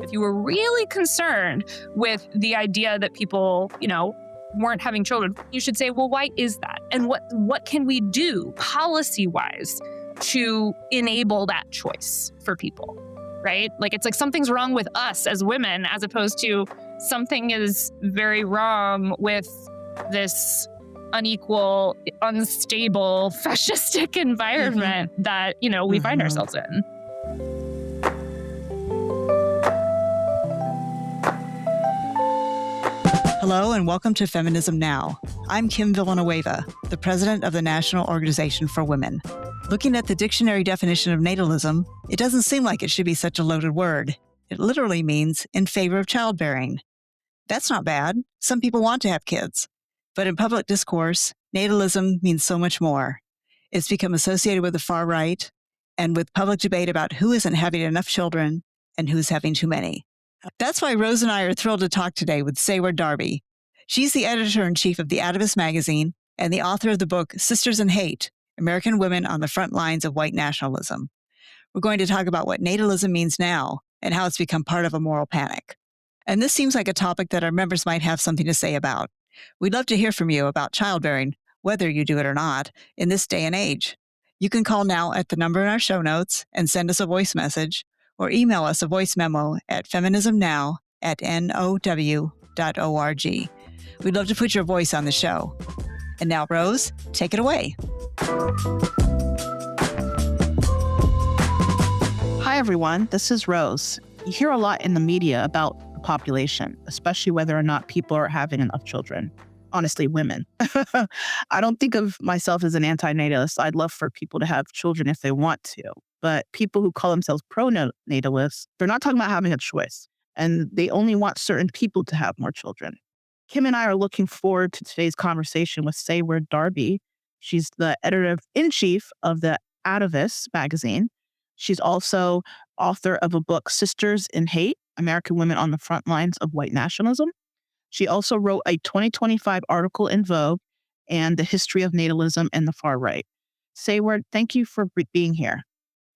If you were really concerned with the idea that people, weren't having children, you should say, well, why is that? And what can we do policy-wise to enable that choice for people, right? Like, it's like something's wrong with us as women, as opposed to something is very wrong with this unequal, unstable, fascistic environment that, we find ourselves in. Hello and welcome to Feminism Now. I'm Kim Villanueva, the president of the National Organization for Women. Looking at the dictionary definition of natalism, it doesn't seem like it should be such a loaded word. It literally means in favor of childbearing. That's not bad. Some people want to have kids. But in public discourse, natalism means so much more. It's become associated with the far right and with public debate about who isn't having enough children and who's having too many. That's why Rose and I are thrilled to talk today with Seyward Darby. She's the editor-in-chief of The Atavist magazine and the author of the book Sisters in Hate, American Women on the Front Lines of White Nationalism. We're going to talk about what natalism means now and how it's become part of a moral panic. And this seems like a topic that our members might have something to say about. We'd love to hear from you about childbearing, whether you do it or not, in this day and age. You can call now at the number in our show notes and send us a voice message, or email us a voice memo at feminismnow@now.org. We'd love to put your voice on the show. And now, Rose, take it away. Hi, everyone. This is Rose. You hear a lot in the media about the population, especially whether or not people are having enough children. Honestly, women. I don't think of myself as an anti-natalist. I'd love for people to have children if they want to. But people who call themselves pro-natalists, they're not talking about having a choice. And they only want certain people to have more children. Kim and I are looking forward to today's conversation with Seyward Darby. She's the editor-in-chief of the Atavist magazine. She's also author of a book, Sisters in Hate, American Women on the Front Lines of White Nationalism. She also wrote a 2025 article in Vogue and The History of Natalism and the Far Right. Seyward, thank you for being here.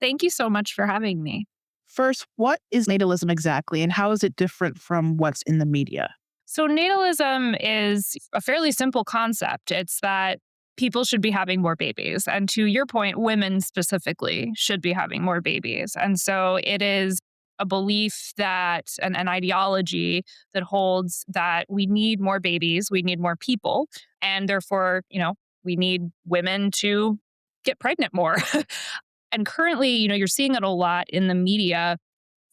Thank you so much for having me. First, what is natalism exactly, and how is it different from what's in the media? So natalism is a fairly simple concept. It's that people should be having more babies. And to your point, women specifically should be having more babies. And so it is a belief that, an ideology that holds that we need more babies, we need more people, and therefore, we need women to get pregnant more. And currently, you're seeing it a lot in the media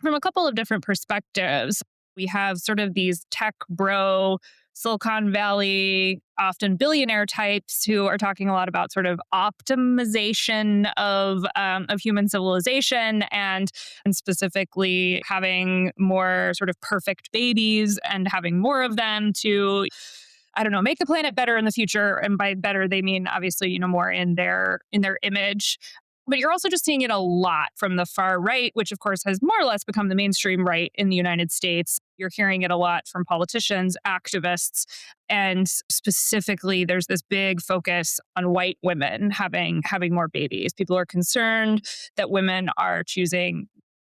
from a couple of different perspectives. We have sort of these tech bro, Silicon Valley, often billionaire types who are talking a lot about sort of optimization of human civilization and specifically having more sort of perfect babies and having more of them to, make the planet better in the future. And by better, they mean obviously, more in their image. But you're also just seeing it a lot from the far right, which of course has more or less become the mainstream right in the United States. You're hearing it a lot from politicians, activists, and specifically there's this big focus on white women having more babies. People are concerned that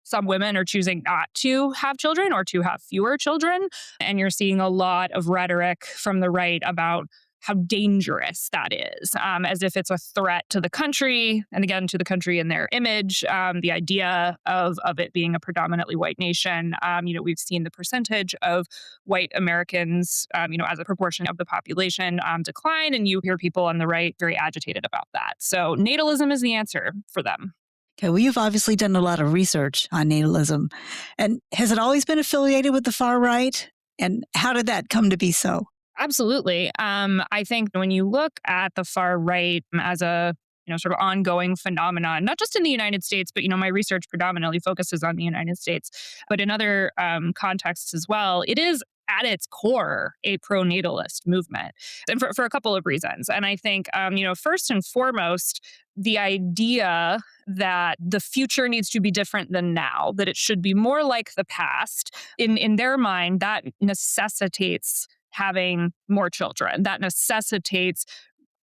some women are choosing not to have children or to have fewer children. And you're seeing a lot of rhetoric from the right about how dangerous that is, as if it's a threat to the country, and again, to the country in their image, the idea of it being a predominantly white nation. We've seen the percentage of white Americans, as a proportion of the population decline, and you hear people on the right very agitated about that. So natalism is the answer for them. Okay, well, you've obviously done a lot of research on natalism. And has it always been affiliated with the far right? And how did that come to be so? Absolutely. I think when you look at the far right as a sort of ongoing phenomenon, not just in the United States, but my research predominantly focuses on the United States, but in other contexts as well, it is at its core a pro-natalist movement, and for a couple of reasons. And I think first and foremost, the idea that the future needs to be different than now, that it should be more like the past. In their mind, that necessitates having more children. That necessitates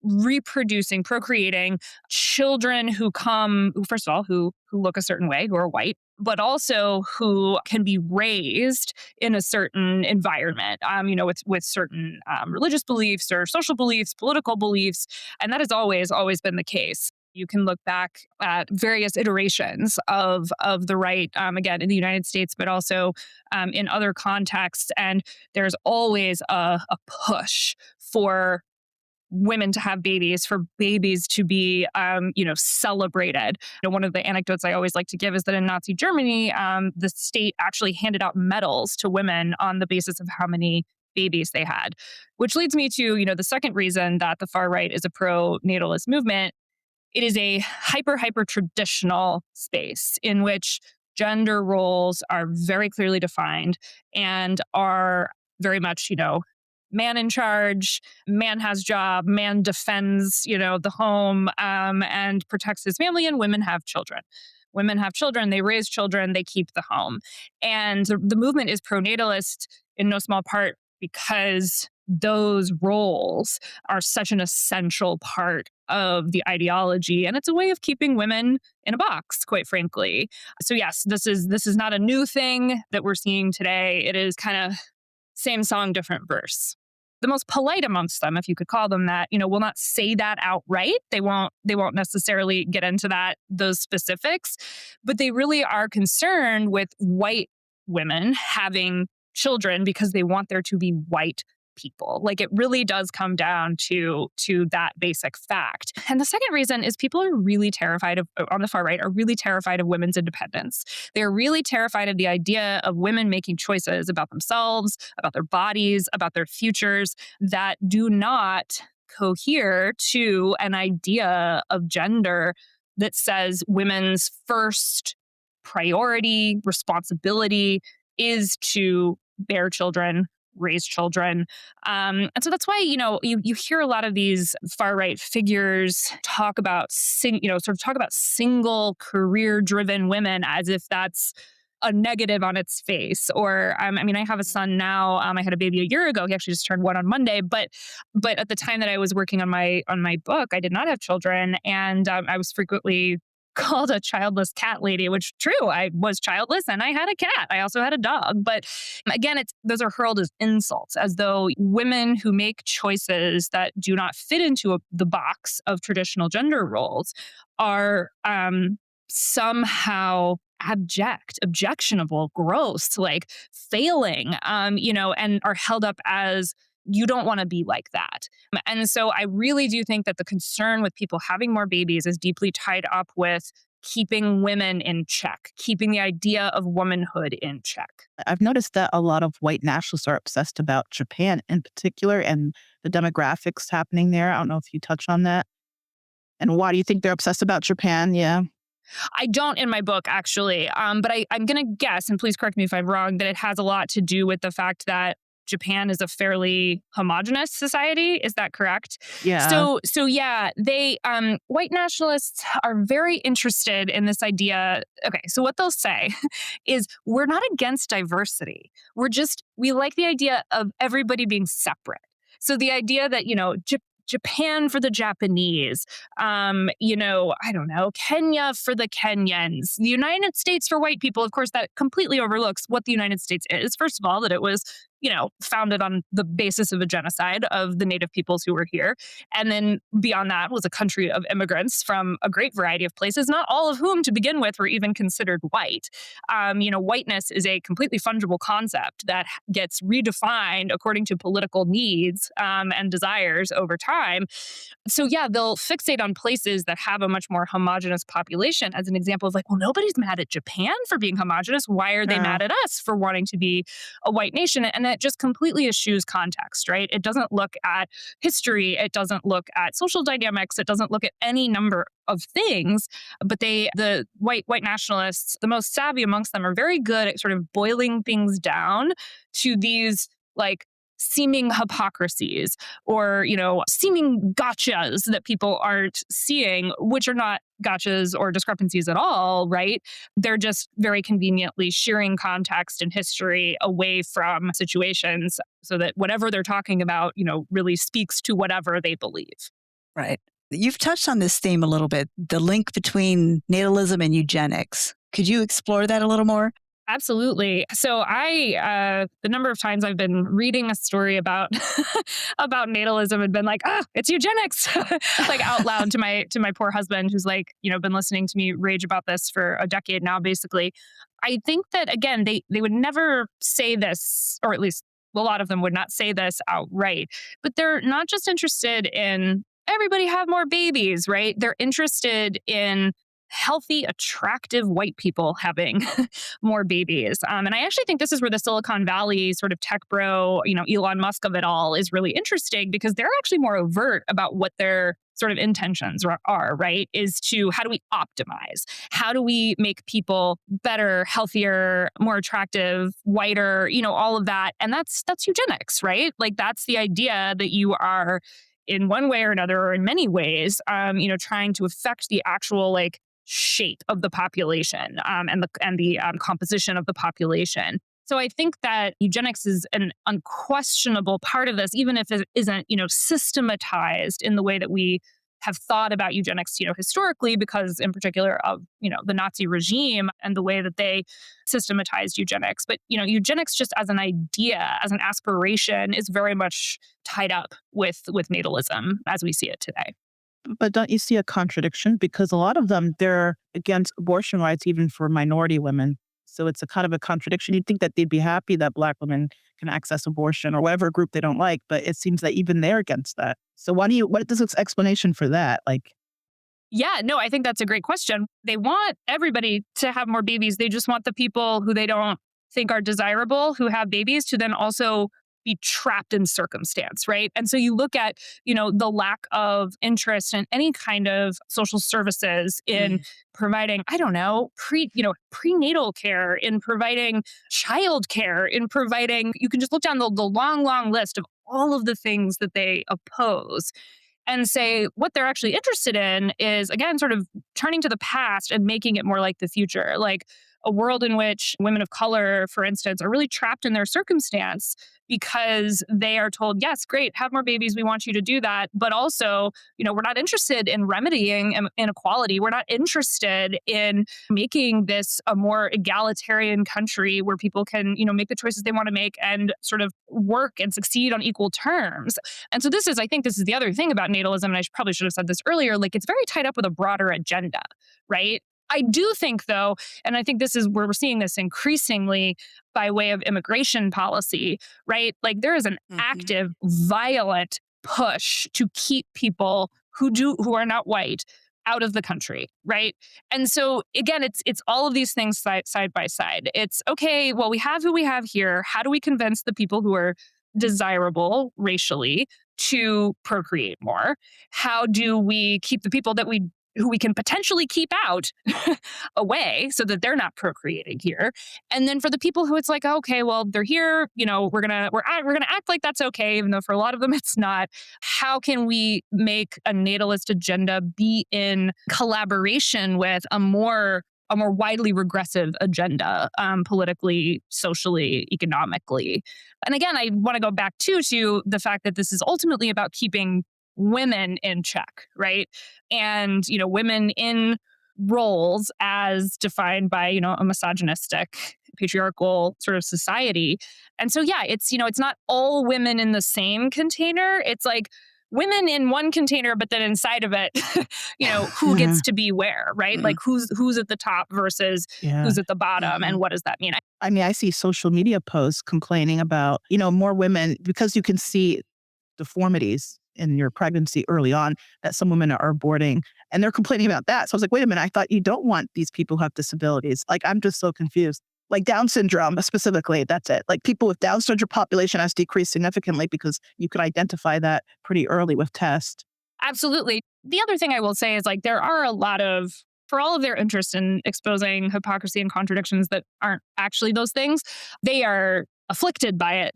reproducing, procreating children who come, first of all, who look a certain way, who are white, but also who can be raised in a certain environment, with certain religious beliefs or social beliefs, political beliefs. And that has always been the case. You can look back at various iterations of the right, again, in the United States, but also in other contexts. And there's always a push for women to have babies, for babies to be, celebrated. One of the anecdotes I always like to give is that in Nazi Germany, the state actually handed out medals to women on the basis of how many babies they had, which leads me to, the second reason that the far right is a pro-natalist movement. It is a hyper traditional space in which gender roles are very clearly defined and are very much, man in charge, man has job, man defends, the home, and protects his family, and women have children. Women have children, they raise children, they keep the home. And the movement is pro-natalist in no small part because those roles are such an essential part of the ideology, and it's a way of keeping women in a box, quite frankly. So yes, this is not a new thing that we're seeing today. It is kind of same song, different verse. The most polite amongst them, if you could call them that, will not say that outright. They won't necessarily get into those specifics, but they really are concerned with white women having children because they want there to be white people. Like, it really does come down to that basic fact. And the second reason is people are really terrified on the far right, are really terrified of women's independence. They're really terrified of the idea of women making choices about themselves, about their bodies, about their futures that do not cohere to an idea of gender that says women's first priority, responsibility is to bear children, raise children. And so that's why, you hear a lot of these far right figures talk about, talk about single career driven women as if that's a negative on its face. Or, I have a son now. I had a baby a year ago. He actually just turned one on Monday. But at the time that I was working on my book, I did not have children, and I was frequently called a childless cat lady, which true, I was childless and I had a cat. I also had a dog. But again, those are hurled as insults, as though women who make choices that do not fit into the box of traditional gender roles are somehow objectionable, gross, like failing, and are held up as you don't want to be like that. And so I really do think that the concern with people having more babies is deeply tied up with keeping women in check, keeping the idea of womanhood in check. I've noticed that a lot of white nationalists are obsessed about Japan in particular and the demographics happening there. I don't know if you touch on that. And why do you think they're obsessed about Japan? Yeah. I don't in my book, actually. But I'm going to guess, and please correct me if I'm wrong, that it has a lot to do with the fact that Japan is a fairly homogenous society. Is that correct? Yeah. So yeah, they white nationalists are very interested in this idea. Okay, so what they'll say is we're not against diversity. We like the idea of everybody being separate. So the idea that, Japan for the Japanese, I don't know, Kenya for the Kenyans, the United States for white people. Of course, that completely overlooks what the United States is. First of all, that it was, founded on the basis of a genocide of the native peoples who were here. And then beyond that was a country of immigrants from a great variety of places, not all of whom to begin with were even considered white. Whiteness is a completely fungible concept that gets redefined according to political needs and desires over time. So yeah, they'll fixate on places that have a much more homogenous population as an example of like, well, nobody's mad at Japan for being homogenous. Why are they mad at us for wanting to be a white nation? And that just completely eschews context, right? It doesn't look at history. It doesn't look at social dynamics. It doesn't look at any number of things. But the white nationalists, the most savvy amongst them, are very good at sort of boiling things down to these like seeming hypocrisies or, seeming gotchas that people aren't seeing, which are not gotchas or discrepancies at all, right? They're just very conveniently shearing context and history away from situations so that whatever they're talking about, really speaks to whatever they believe. Right. You've touched on this theme a little bit, the link between natalism and eugenics. Could you explore that a little more? Absolutely. So the number of times I've been reading a story about about natalism and been like, ah, it's eugenics, like out loud to my poor husband, who's like, been listening to me rage about this for a decade now, basically. I think that again, they would never say this, or at least a lot of them would not say this outright, but they're not just interested in everybody have more babies, right? They're interested in healthy, attractive white people having more babies. And I actually think this is where the Silicon Valley sort of tech bro, Elon Musk of it all is really interesting because they're actually more overt about what their sort of intentions are, right? Is to how do we optimize? How do we make people better, healthier, more attractive, whiter, all of that. And that's eugenics, right? Like that's the idea that you are in one way or another, or in many ways, trying to affect the actual like shape of the population and the composition of the population. So I think that eugenics is an unquestionable part of this, even if it isn't, systematized in the way that we have thought about eugenics, historically, because in particular of, the Nazi regime and the way that they systematized eugenics. But, eugenics just as an idea, as an aspiration is very much tied up with natalism as we see it today. But don't you see a contradiction? Because a lot of them, they're against abortion rights, even for minority women. So it's a kind of a contradiction. You'd think that they'd be happy that Black women can access abortion or whatever group they don't like, but it seems that even they're against that. So what is this explanation for that? Like, Yeah, no, I think that's a great question. They want everybody to have more babies. They just want the people who they don't think are desirable who have babies to then also be trapped in circumstance, right? And so you look at, the lack of interest in any kind of social services in providing, I don't know, prenatal care, in providing child care, in providing, you can just look down the long, long list of all of the things that they oppose and say what they're actually interested in is, again, sort of turning to the past and making it more like the future. Like a world in which women of color, for instance, are really trapped in their circumstance because they are told, yes, great, have more babies. We want you to do that. But also, we're not interested in remedying inequality. We're not interested in making this a more egalitarian country where people can, make the choices they want to make and sort of work and succeed on equal terms. And so I think this is the other thing about natalism, and I probably should have said this earlier, like it's very tied up with a broader agenda, right? I do think, though, and I think this is where we're seeing this increasingly by way of immigration policy, right? Like there is an active, violent push to keep people who are not white out of the country, right? And so again, it's all of these things side by side. It's okay, well, we have who we have here. How do we convince the people who are desirable racially to procreate more? How do we keep the people who we can potentially keep out away so that they're not procreating here? And then for the people who it's like, okay, well, they're here, we're gonna act like that's okay, even though for a lot of them it's not. How can we make a natalist agenda be in collaboration with a more widely regressive agenda, politically, socially, economically? And again, I want to go back to the fact that this is ultimately about keeping women in check, right? And, women in roles as defined by, a misogynistic, patriarchal sort of society. And so, yeah, it's not all women in the same container. It's like women in one container, but then inside of it, who gets to be where, right? Like who's at the top versus yeah. who's at the bottom, and what does that mean? I mean, I see social media posts complaining about, more women because you can see deformities in your pregnancy early on that some women are aborting and they're complaining about that. So I was like, wait a minute, I thought you don't want these people who have disabilities. Like, I'm just so confused. Like Down syndrome specifically, that's it. Like people with Down syndrome population has decreased significantly because you could identify that pretty early with tests. Absolutely. The other thing I will say is like there are a lot of, for all of their interest in exposing hypocrisy and contradictions that aren't actually those things, they are afflicted by it.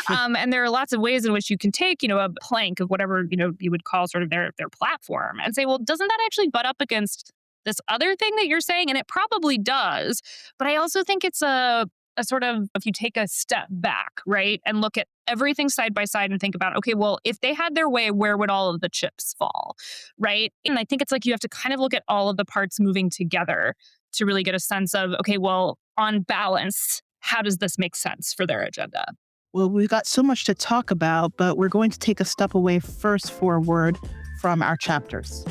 And there are lots of ways in which you can take, a plank of whatever, you would call sort of their platform and say, well, doesn't that actually butt up against this other thing that you're saying? And it probably does. But I also think it's a sort of, if you take a step back, right, and look at everything side by side and think about, okay, well, if they had their way, where would all of the chips fall, right? And I think it's like you have to kind of look at all of the parts moving together to really get a sense of, okay, well, on balance, how does this make sense for their agenda? Well, we've got so much to talk about, but we're going to take a step away first for a word from our chapters.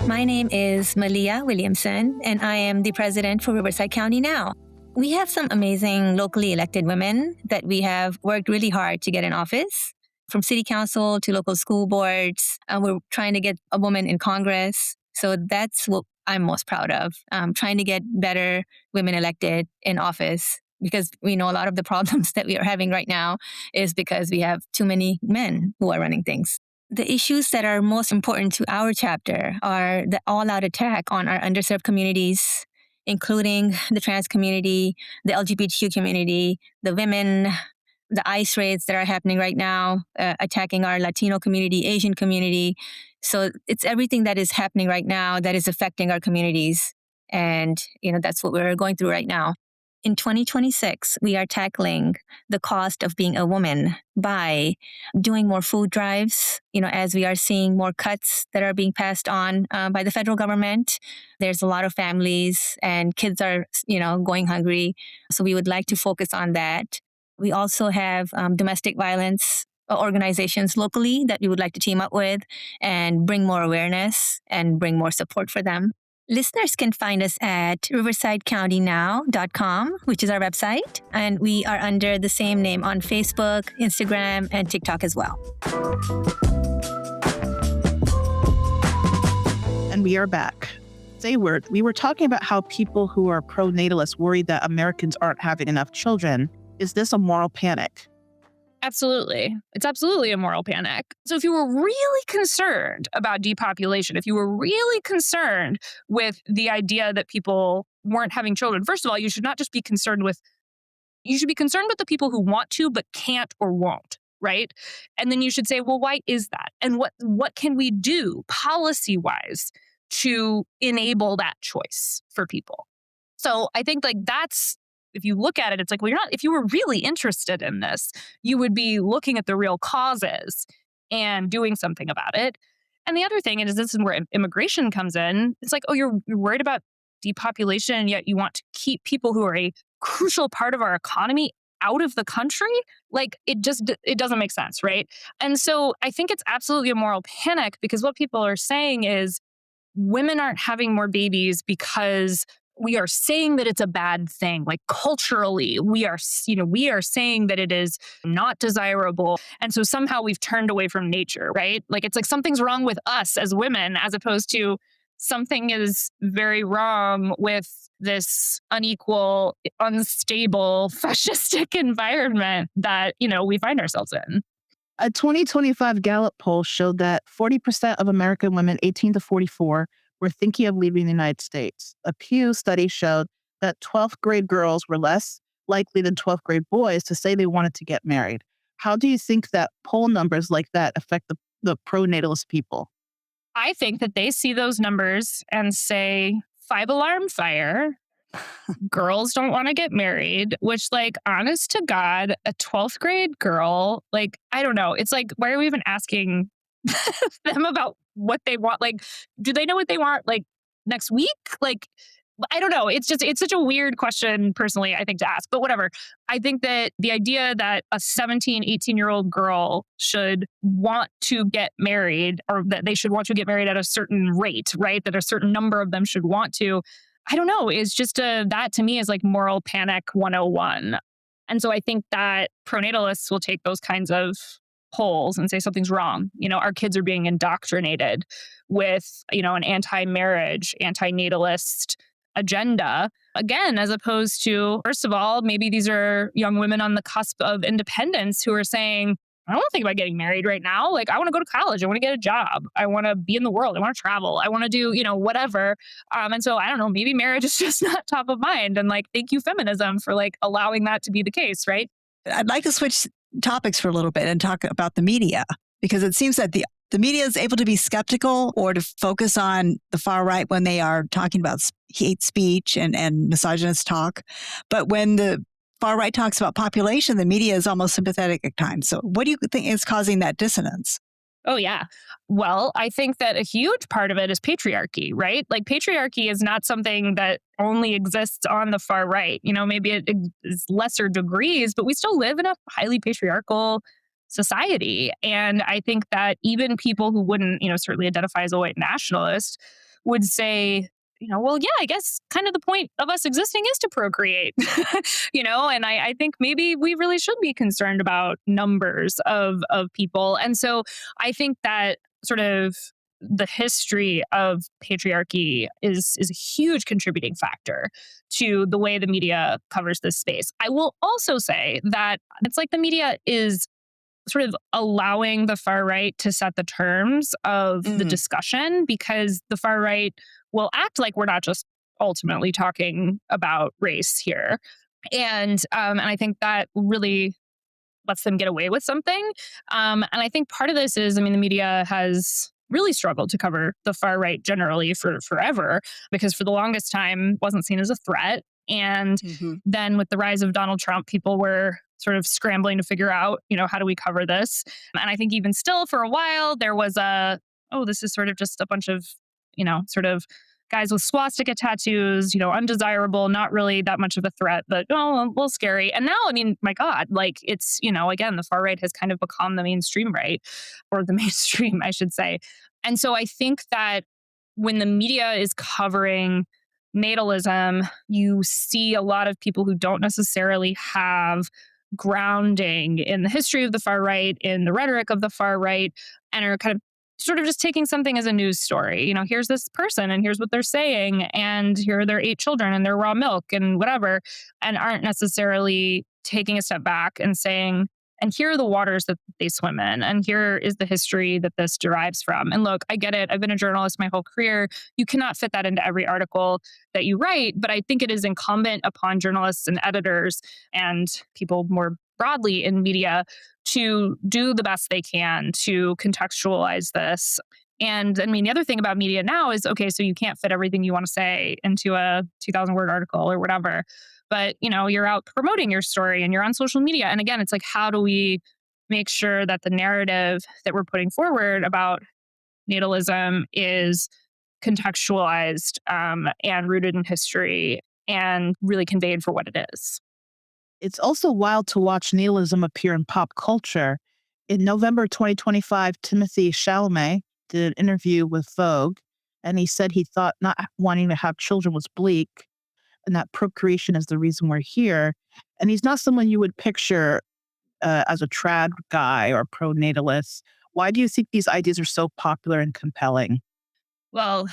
My name is Malia Williamson, and I am the president for Riverside County Now. We have some amazing locally elected women that we have worked really hard to get in office, from city council to local school boards. We're trying to get a woman in Congress. So that's what I'm most proud of, trying to get better women elected in office, because we know a lot of the problems that we are having right now is because we have too many men who are running things. The issues that are most important to our chapter are the all-out attack on our underserved communities, including the trans community, the LGBTQ community, the women, the ICE raids that are happening right now, attacking our Latino community, Asian community. So it's everything that is happening right now that is affecting our communities. And, that's what we're going through right now. In 2026, we are tackling the cost of being a woman by doing more food drives, as we are seeing more cuts that are being passed on by the federal government. There's a lot of families and kids are, going hungry. So we would like to focus on that. We also have domestic violence organizations locally that we would like to team up with and bring more awareness and bring more support for them. Listeners can find us at riversidecountynow.com, which is our website, and we are under the same name on Facebook, Instagram, and TikTok as well. And we are back. Seyward, we were talking about how people who are pro-natalist worry that Americans aren't having enough children. Is this a moral panic? Absolutely. It's absolutely a moral panic. So if you were really concerned about depopulation, if you were really concerned with the idea that people weren't having children, first of all, you should not just be concerned with, you should be concerned with the people who want to but can't or won't, right? And then you should say, well, why is that? And what can we do policy-wise to enable that choice for people? So I think that's, if you look at it, it's like, well, if you were really interested in this, you would be looking at the real causes and doing something about it. And the other thing is, this is where immigration comes in. It's like, oh, you're worried about depopulation, and yet you want to keep people who are a crucial part of our economy out of the country? Like, it doesn't make sense, right? And so I think it's absolutely a moral panic, because what people are saying is women aren't having more babies because we are saying that it's a bad thing. Like, culturally, we are saying that it is not desirable. And so somehow we've turned away from nature, right? Like, it's like something's wrong with us as women, as opposed to something is very wrong with this unequal, unstable, fascistic environment that, we find ourselves in. A 2025 Gallup poll showed that 40% of American women 18 to 44 were thinking of leaving the United States. A Pew study showed that 12th grade girls were less likely than 12th grade boys to say they wanted to get married. How do you think that poll numbers like that affect the pro-natalist people? I think that they see those numbers and say, 5-alarm fire. Girls don't want to get married, which, like, honest to God, a 12th grade girl, like, I don't know. It's like, why are we even asking them about what they want? Like, do they know what they want, like, next week? Like, I don't know. It's such a weird question, personally, I think, to ask, but whatever. I think that the idea that a 17, 18-year-old girl should want to get married, or that they should want to get married at a certain rate, right? That a certain number of them should want to, I don't know, is just that to me is like moral panic 101. And so I think that pronatalists will take those kinds of polls and say something's wrong. Our kids are being indoctrinated with, an anti-marriage, anti-natalist agenda, again, as opposed to, first of all, maybe these are young women on the cusp of independence who are saying, I don't want to think about getting married right now. Like, I want to go to college. I want to get a job. I want to be in the world. I want to travel. I want to do, whatever. And so I don't know, maybe marriage is just not top of mind. And like, thank you, feminism, for like allowing that to be the case, right? I'd like to switch topics for a little bit and talk about the media, because it seems that the media is able to be skeptical or to focus on the far right when they are talking about hate speech and misogynist talk. But when the far right talks about population, the media is almost sympathetic at times. So what do you think is causing that dissonance? Oh, yeah. Well, I think that a huge part of it is patriarchy, right? Like, patriarchy is not something that only exists on the far right. Maybe it is lesser degrees, but we still live in a highly patriarchal society. And I think that even people who wouldn't, certainly identify as a white nationalist would say, well, yeah, I guess kind of the point of us existing is to procreate, and I think maybe we really should be concerned about numbers of people. And so I think that sort of the history of patriarchy is a huge contributing factor to the way the media covers this space. I will also say that it's like the media is sort of allowing the far right to set the terms of the Mm. discussion, because the far right will act like we're not just ultimately talking about race here. And I think that really lets them get away with something. And I think part of this is, the media has really struggled to cover the far right generally for forever, because for the longest time wasn't seen as a threat. And Hmm. then with the rise of Donald Trump, people were sort of scrambling to figure out, how do we cover this? And I think even still for a while, there was oh, this is sort of just a bunch of, sort of guys with swastika tattoos, undesirable, not really that much of a threat, but a little scary. And now, my God, like it's, again, the far right has kind of become the mainstream right, or the mainstream, I should say. And so I think that when the media is covering natalism, you see a lot of people who don't necessarily have grounding in the history of the far right, in the rhetoric of the far right, and are kind of sort of just taking something as a news story. Here's this person and here's what they're saying, and here are their 8 children and their raw milk and whatever, and aren't necessarily taking a step back and saying, and here are the waters that they swim in, and here is the history that this derives from. And look, I get it. I've been a journalist my whole career. You cannot fit that into every article that you write, but I think it is incumbent upon journalists and editors and people more broadly in media to do the best they can to contextualize this. And the other thing about media now is, okay, so you can't fit everything you want to say into a 2,000 word article or whatever, but you're out promoting your story and you're on social media. And again, it's like, how do we make sure that the narrative that we're putting forward about natalism is contextualized and rooted in history and really conveyed for what it is? It's also wild to watch nihilism appear in pop culture. In November 2025, Timothy Chalamet did an interview with Vogue, and he said he thought not wanting to have children was bleak and that procreation is the reason we're here. And he's not someone you would picture as a trad guy or pro natalist. Why do you think these ideas are so popular and compelling? Well,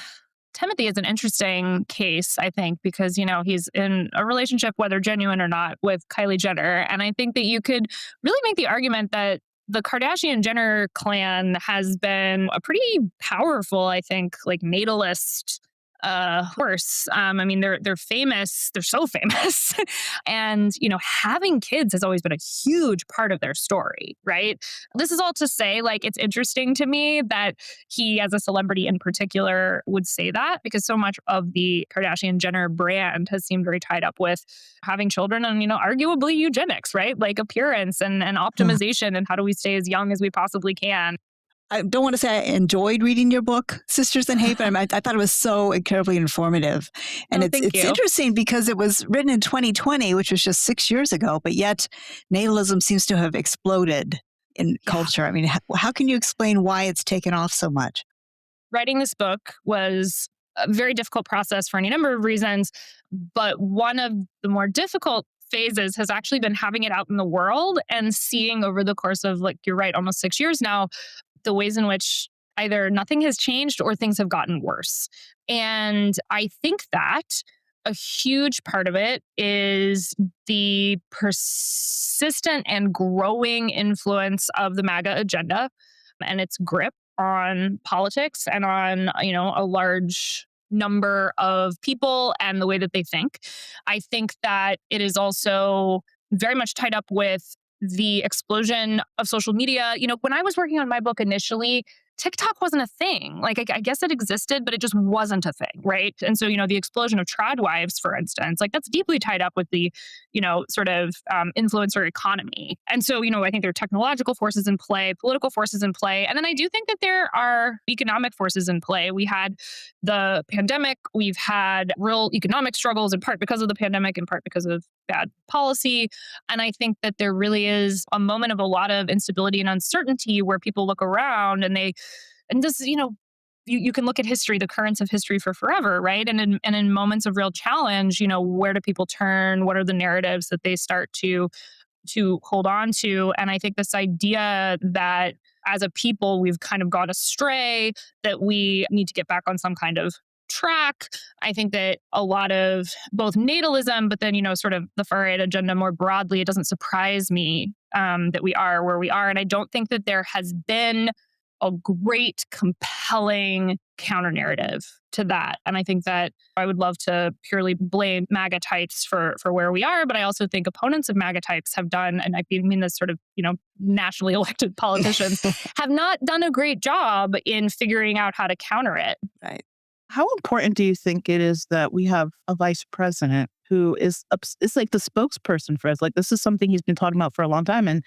Timothy is an interesting case, I think, because, he's in a relationship, whether genuine or not, with Kylie Jenner. And I think that you could really make the argument that the Kardashian Jenner clan has been a pretty powerful, I think, like natalist horse. They're famous. They're so famous. And, having kids has always been a huge part of their story, right? This is all to say, like, it's interesting to me that he, as a celebrity in particular, would say that, because so much of the Kardashian Jenner brand has seemed very tied up with having children and, arguably eugenics, right? Like appearance and optimization, and how do we stay as young as we possibly can. I don't want to say I enjoyed reading your book, Sisters in Hate, but I thought it was so incredibly informative. And Oh, it's thank it's you. interesting because it was written in 2020, which was just 6 years ago, but yet natalism seems to have exploded in Yeah. culture. How can you explain why it's taken off so much? Writing this book was a very difficult process for any number of reasons, but one of the more difficult phases has actually been having it out in the world and seeing over the course of, like, you're right, almost 6 years now, the ways in which either nothing has changed or things have gotten worse. And I think that a huge part of it is the persistent and growing influence of the MAGA agenda and its grip on politics and on, a large number of people and the way that they think. I think that it is also very much tied up with the explosion of social media. When I was working on my book initially, TikTok wasn't a thing. Like, I guess it existed, but it just wasn't a thing, right? And so, the explosion of tradwives, for instance, like that's deeply tied up with the, sort of influencer economy. And so, I think there are technological forces in play, political forces in play. And then I do think that there are economic forces in play. We had the pandemic. We've had real economic struggles, in part because of the pandemic, in part because of bad policy. And I think that there really is a moment of a lot of instability and uncertainty where people look around and this, you can look at history, the currents of history for forever, right? And in moments of real challenge, where do people turn? What are the narratives that they start to hold on to? And I think this idea that as a people, we've kind of gone astray, that we need to get back on some kind of track. I think that a lot of both natalism, but then, sort of the far right agenda more broadly, it doesn't surprise me that we are where we are. And I don't think that there has been a great, compelling counter narrative to that. And I think that I would love to purely blame MAGA types for where we are. But I also think opponents of MAGA types have done, and I mean this sort of, nationally elected politicians, have not done a great job in figuring out how to counter it. Right. How important do you think it is that we have a vice president who is like the spokesperson for us? Like, this is something he's been talking about for a long time. And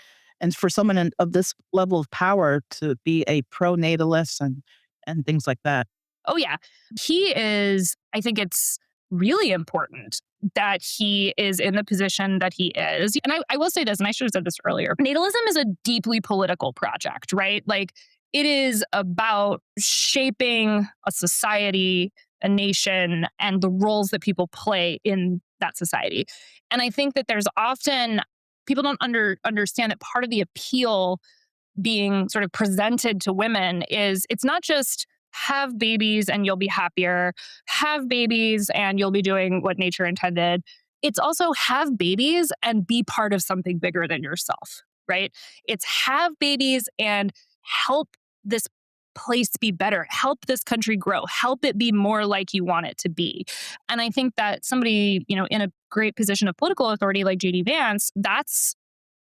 for someone of this level of power to be a pro-natalist and things like that. Oh, yeah. He is, I think it's really important that he is in the position that he is. And I will say this, and I should have said this earlier. Natalism is a deeply political project, right? Like, it is about shaping a society, a nation, and the roles that people play in that society. And I think that there's often people don't understand that part of the appeal being sort of presented to women is it's not just have babies and you'll be happier, have babies and you'll be doing what nature intended. It's also have babies and be part of something bigger than yourself, right? It's have babies and help this place be better, help this country grow, help it be more like you want it to be. And I think that somebody, in a great position of political authority like J.D. Vance, that's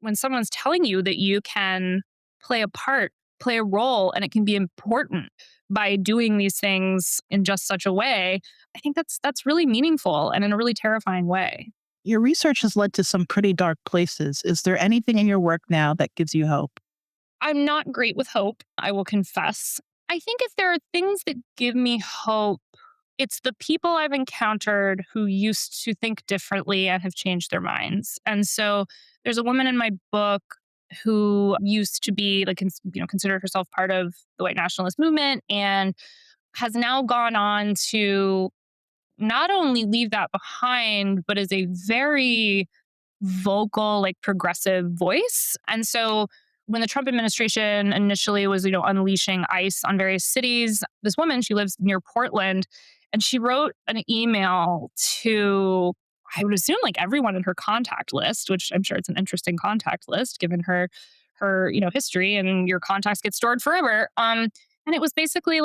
when someone's telling you that you can play a part, play a role, and it can be important by doing these things in just such a way. I think that's really meaningful and in a really terrifying way. Your research has led to some pretty dark places. Is there anything in your work now that gives you hope? I'm not great with hope, I will confess. I think if there are things that give me hope, it's the people I've encountered who used to think differently and have changed their minds. And so there's a woman in my book who used to be considered herself part of the white nationalist movement and has now gone on to not only leave that behind, but is a very vocal, progressive voice. And so when the Trump administration initially was, unleashing ICE on various cities, this woman, she lives near Portland, and she wrote an email to, I would assume, everyone in her contact list, which I'm sure it's an interesting contact list given her history, and your contacts get stored forever. And it was basically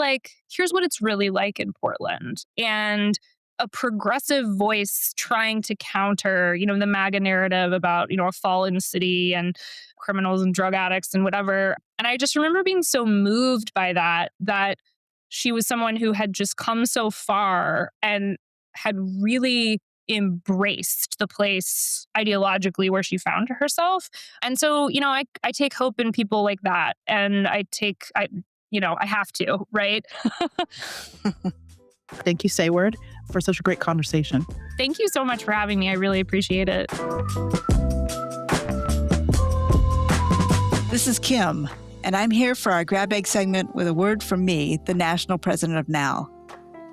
here's what it's really like in Portland. And a progressive voice trying to counter, the MAGA narrative about, a fallen city and criminals and drug addicts and whatever. And I just remember being so moved by that she was someone who had just come so far and had really embraced the place ideologically where she found herself. And so, I take hope in people like that. And I have to, right? Thank you, Seyward, for such a great conversation. Thank you so much for having me. I really appreciate it. This is Kim, and I'm here for our Grab Bag segment with a word from me, the national president of NOW.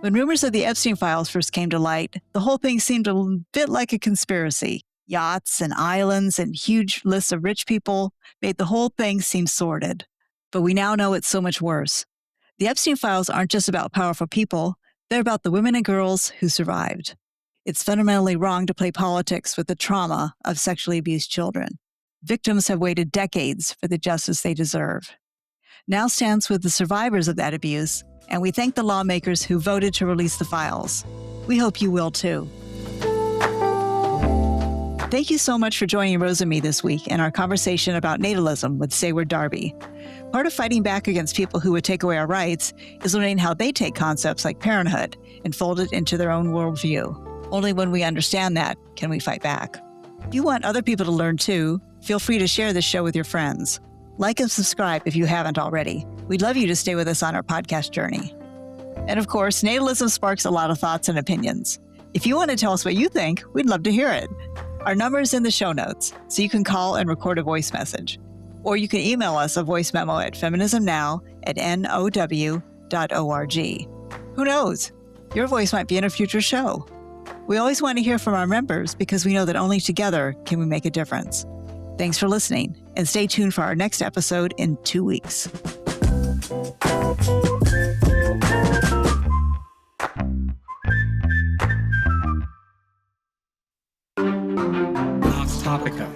When rumors of the Epstein files first came to light, the whole thing seemed a bit like a conspiracy. Yachts and islands and huge lists of rich people made the whole thing seem sordid. But we now know it's so much worse. The Epstein files aren't just about powerful people. They're about the women and girls who survived. It's fundamentally wrong to play politics with the trauma of sexually abused children. Victims have waited decades for the justice they deserve. NOW stands with the survivors of that abuse, and we thank the lawmakers who voted to release the files. We hope you will too. Thank you so much for joining Rose and me this week in our conversation about natalism with Seyward Darby. Part of fighting back against people who would take away our rights is learning how they take concepts like parenthood and fold it into their own worldview. Only when we understand that can we fight back. If you want other people to learn too, feel free to share this show with your friends. Like and subscribe if you haven't already. We'd love you to stay with us on our podcast journey. And of course, natalism sparks a lot of thoughts and opinions. If you want to tell us what you think, we'd love to hear it. Our number is in the show notes, so you can call and record a voice message. Or you can email us a voice memo at feminismnow@now.org. Who knows? Your voice might be in a future show. We always want to hear from our members because we know that only together can we make a difference. Thanks for listening, and stay tuned for our next episode in 2 weeks. Topica.